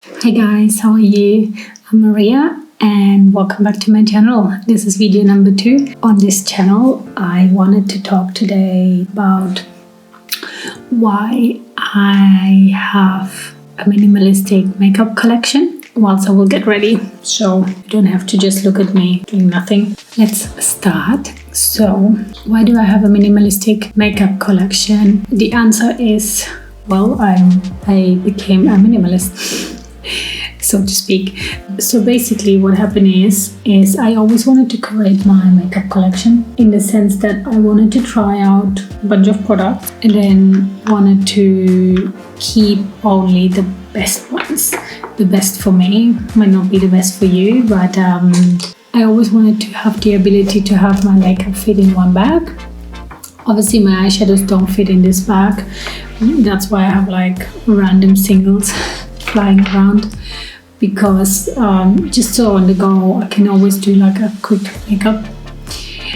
Hey guys, how are you? I'm Maria and welcome back to my channel. This is video number 2. On this channel, I wanted to talk today about why I have a minimalistic makeup collection whilst I will get ready. So you don't have to just look at me doing nothing. Let's start. So why do I have a minimalistic makeup collection? The answer is, well, I became a minimalist. So to speak. So basically what happened is I always wanted to create my makeup collection in the sense that I wanted to try out a bunch of products and then wanted to keep only the best ones. The best for me might not be the best for you, but I always wanted to have the ability to have my makeup fit in one bag. Obviously my eyeshadows don't fit in this bag. That's why I have like random singles flying around, because just so on the go I can always do like a quick makeup.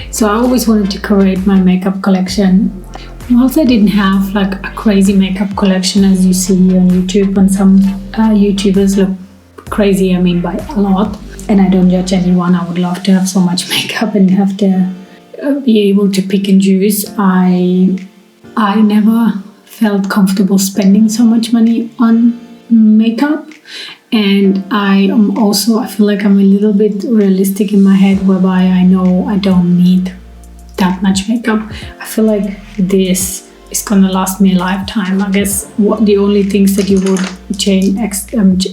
So I always wanted to create my makeup collection. Whilst I didn't have like a crazy makeup collection as you see on YouTube, and some YouTubers look crazy, I mean by a lot, and I don't judge anyone. I would love to have so much makeup and have to be able to pick and choose. I never felt comfortable spending so much money on makeup, and I feel like I'm a little bit realistic in my head, whereby I know I don't need that much makeup. I feel like this is gonna last me a lifetime. I guess the only things that you would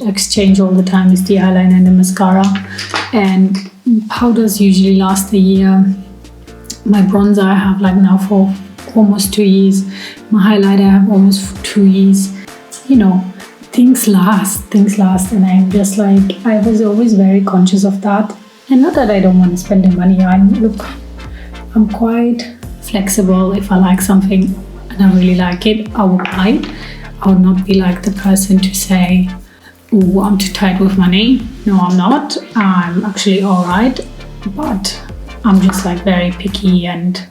exchange all the time is the eyeliner and the mascara, and powders usually last a year. My bronzer I have like now for almost 2 years. My highlighter I have almost 2 years. You know, things last, and I'm just like, I was always very conscious of that. And not that I don't want to spend the money. I'm quite flexible. If I like something and I really like it, I will buy it. I would not be like the person to say, oh, I'm too tight with money. No, I'm not. I'm actually alright, but I'm just like very picky, and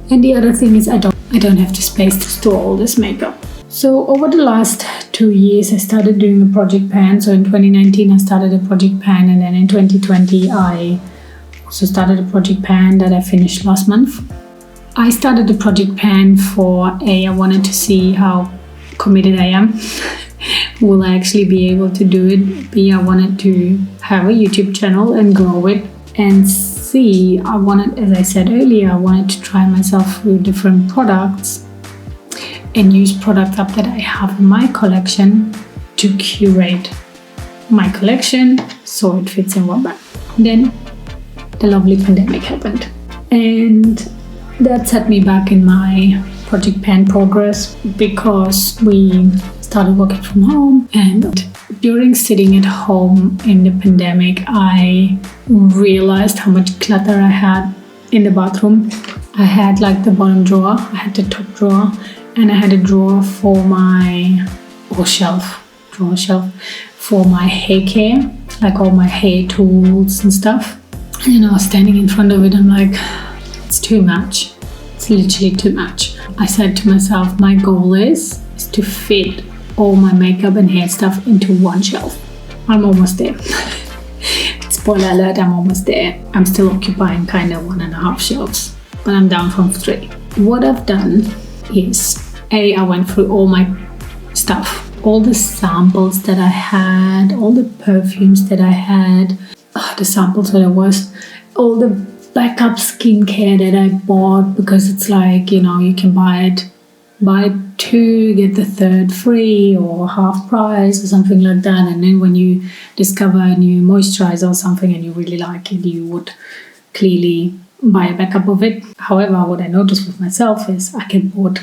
the other thing is I don't have the space to store all this makeup. So over the last 2 years, I started doing a project pan. So in 2019, I started a project pan, and then in 2020, I also started a project pan that I finished last month. I started the project pan I wanted to see how committed I am. Will I actually be able to do it? B, I wanted to have a YouTube channel and grow it. And C, as I said earlier, I wanted to try myself with different products and use products up that I have in my collection to curate my collection so it fits in one bag. Then the lovely pandemic happened, and that set me back in my project pan progress, because we started working from home, and during sitting at home in the pandemic I realized how much clutter I had in the bathroom. I had like the bottom drawer, I had the top drawer, and I had a drawer for my shelf for my hair care, like all my hair tools and stuff. And I was standing in front of it, I'm like, it's too much. It's literally too much. I said to myself, my goal is to fit all my makeup and hair stuff into one shelf. I'm almost there. Spoiler alert, I'm almost there. I'm still occupying kind of 1.5 shelves, but I'm down from 3. What I've done is, I went through all my stuff, all the samples that I had, all the perfumes that I had, the samples that I was, all the backup skincare that I bought, because it's like, you know, you can buy 2, get the third free or half price or something like that. And then when you discover a new moisturizer or something and you really like it, you would clearly buy a backup of it. However, what I noticed with myself is I get bored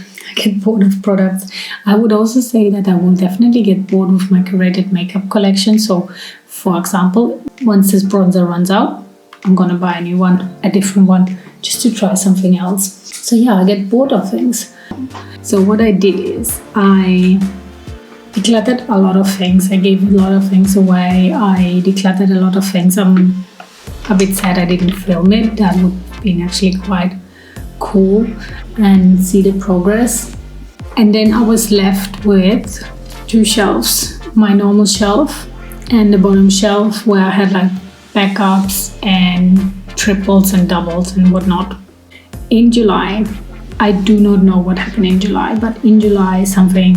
of products. I would also say that I will definitely get bored with my curated makeup collection. So for example, once this bronzer runs out, I'm gonna buy a new one, a different one, just to try something else. So yeah, I get bored of things. So what I did is I decluttered a lot of things. I gave a lot of things away. I decluttered a lot of things. I'm a bit sad I didn't film it. That would have been actually quite cool and see the progress. And then I was left with 2 shelves. My normal shelf and the bottom shelf where I had like backups and triples and doubles and whatnot. In July, I do not know what happened in July, but in July something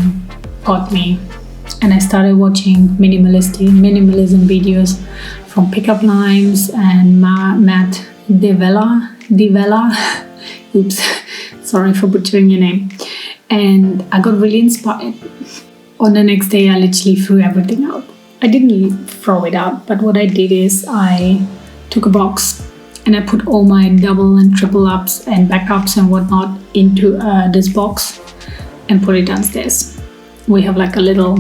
got me, and I started watching minimalism videos from Pickup Lines and Matt D'Avella. Oops, sorry for butchering your name. And I got really inspired. On the next day, I literally threw everything out. I didn't throw it out, but what I did is I took a box and I put all my double and triple ups and backups and whatnot into this box and put it downstairs. We have like a little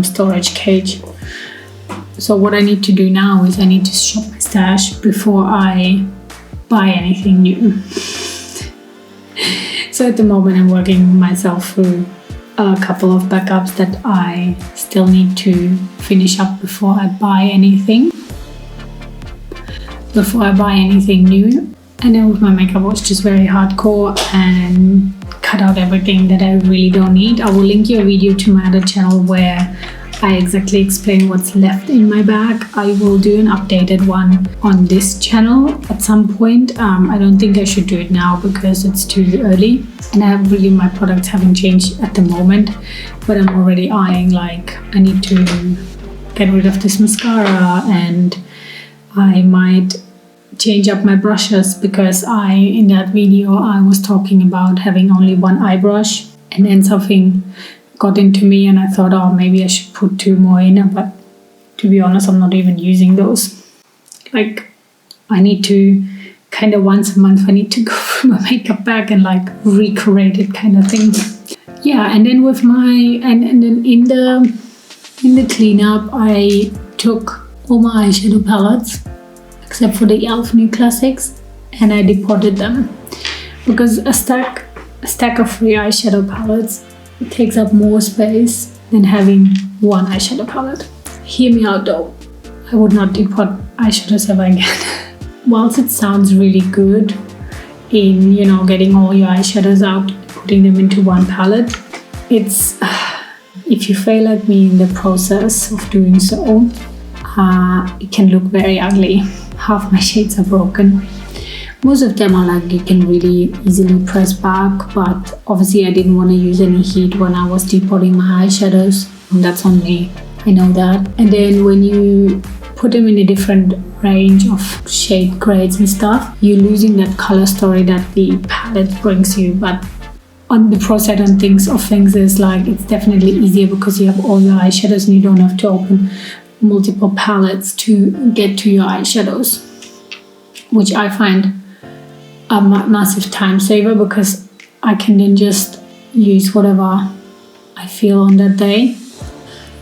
storage cage. So what I need to do now is I need to shop my stash before I buy anything new. So at the moment I'm working myself through a couple of backups that I still need to finish up before I buy anything new. And then with my makeup, I was just very hardcore and cut out everything that I really don't need. I will link you a video to my other channel where I exactly explain what's left in my bag. I will do an updated one on this channel at some point. I don't think I should do it now because it's too early and my products haven't changed at the moment, but I'm already eyeing like I need to get rid of this mascara, and I might change up my brushes because in that video I was talking about having only one eye brush, and then something got into me and I thought, oh, maybe I should put 2 more in, but to be honest, I'm not even using those. Like, I need to kind of once a month I need to go through my makeup bag and like recreate it kind of thing. Yeah, and then with my and then in the cleanup I took all my eyeshadow palettes except for the e.l.f. New Classics, and I deported them because a stack of 3 eyeshadow palettes takes up more space than having one eyeshadow palette. Hear me out though, I would not deport eyeshadows ever again. Whilst it sounds really good in, getting all your eyeshadows out, putting them into one palette, it's if you fail at me in the process of doing so, it can look very ugly. Half my shades are broken. Most of them are like you can really easily press back, but obviously I didn't want to use any heat when I was deporting my eyeshadows, and that's on me, I know that. And then when you put them in a different range of shade grades and stuff, you're losing that color story that the palette brings you. But on the pro side of things is like it's definitely easier because you have all your eyeshadows and you don't have to open multiple palettes to get to your eyeshadows, which I find a massive time saver because I can then just use whatever I feel on that day.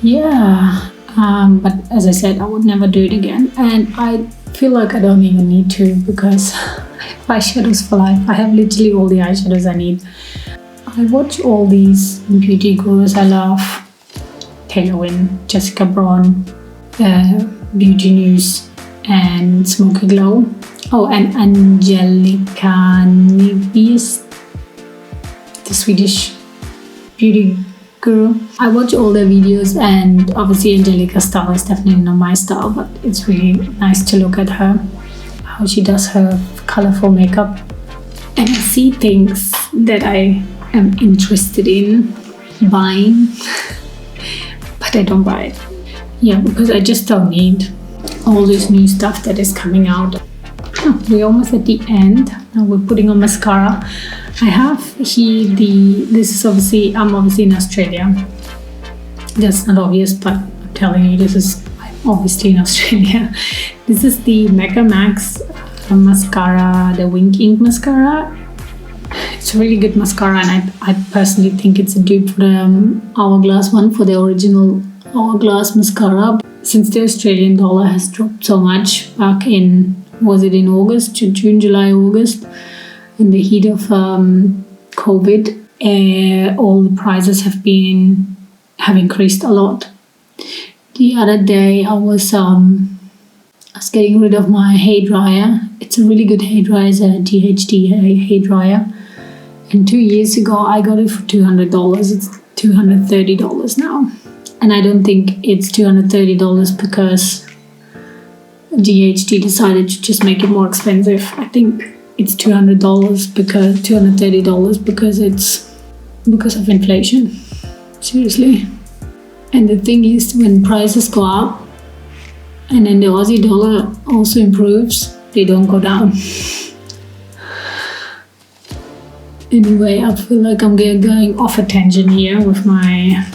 Yeah, but as I said, I would never do it again, and I feel like I don't even need to because I have eyeshadows for life. I have literally all the eyeshadows I need. I watch all these beauty gurus I love: Taylor Wynn, Jessica Braun, Beauty News, and Smoky Glow. Oh, and Angelica Nyqvist, the Swedish beauty guru. I watch all their videos, and obviously Angelica's style is definitely not my style, but it's really nice to look at her, how she does her colorful makeup. And I see things that I am interested in buying, but I don't buy it. Yeah, because I just don't need all this new stuff that is coming out. We're almost at the end. Now we're putting on mascara. I have here this is obviously, I'm obviously in Australia. That's not obvious, but I'm telling you, this is obviously in Australia. This is the Mega Max mascara, the Wink Ink mascara. It's a really good mascara, and I personally think it's a dupe for the Hourglass one, for the original Hourglass mascara. Since the Australian dollar has dropped so much back in, was it in August, June, July, August, in the heat of COVID, all the prices have increased a lot. The other day I was getting rid of my hairdryer. It's a really good hairdryer, it's a DHD hairdryer, and 2 years ago I got it for $200. It's $230 now. And I don't think it's $230 because DHT decided to just make it more expensive. I think it's $230 because it's because of inflation. Seriously. And the thing is, when prices go up and then the Aussie dollar also improves, they don't go down. Anyway, I feel like I'm going off a tangent here with my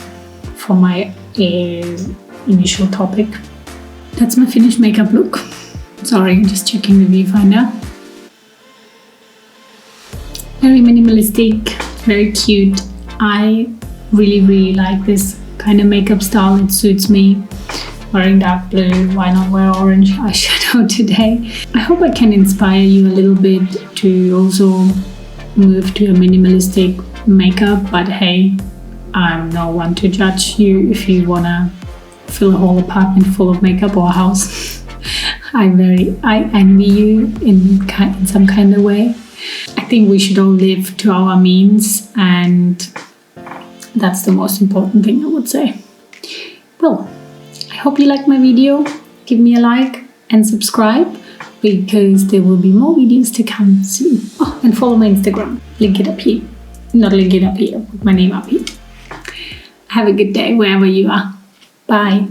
initial topic. That's my finished makeup look. Sorry, just checking the viewfinder. Very minimalistic, very cute. I really like this kind of makeup style. It suits me. Wearing dark blue, why not wear orange eyeshadow today? I hope I can inspire you a little bit to also move to a minimalistic makeup, but hey, I'm no one to judge you if you wanna fill a whole apartment full of makeup or a house. I envy you in some kind of way. I think we should all live to our means, and that's the most important thing I would say. Well, I hope you liked my video. Give me a like and subscribe, because there will be more videos to come soon. Oh, and follow my Instagram. Link it up here. Not link it up here, put my name up here. Have a good day wherever you are. Bye.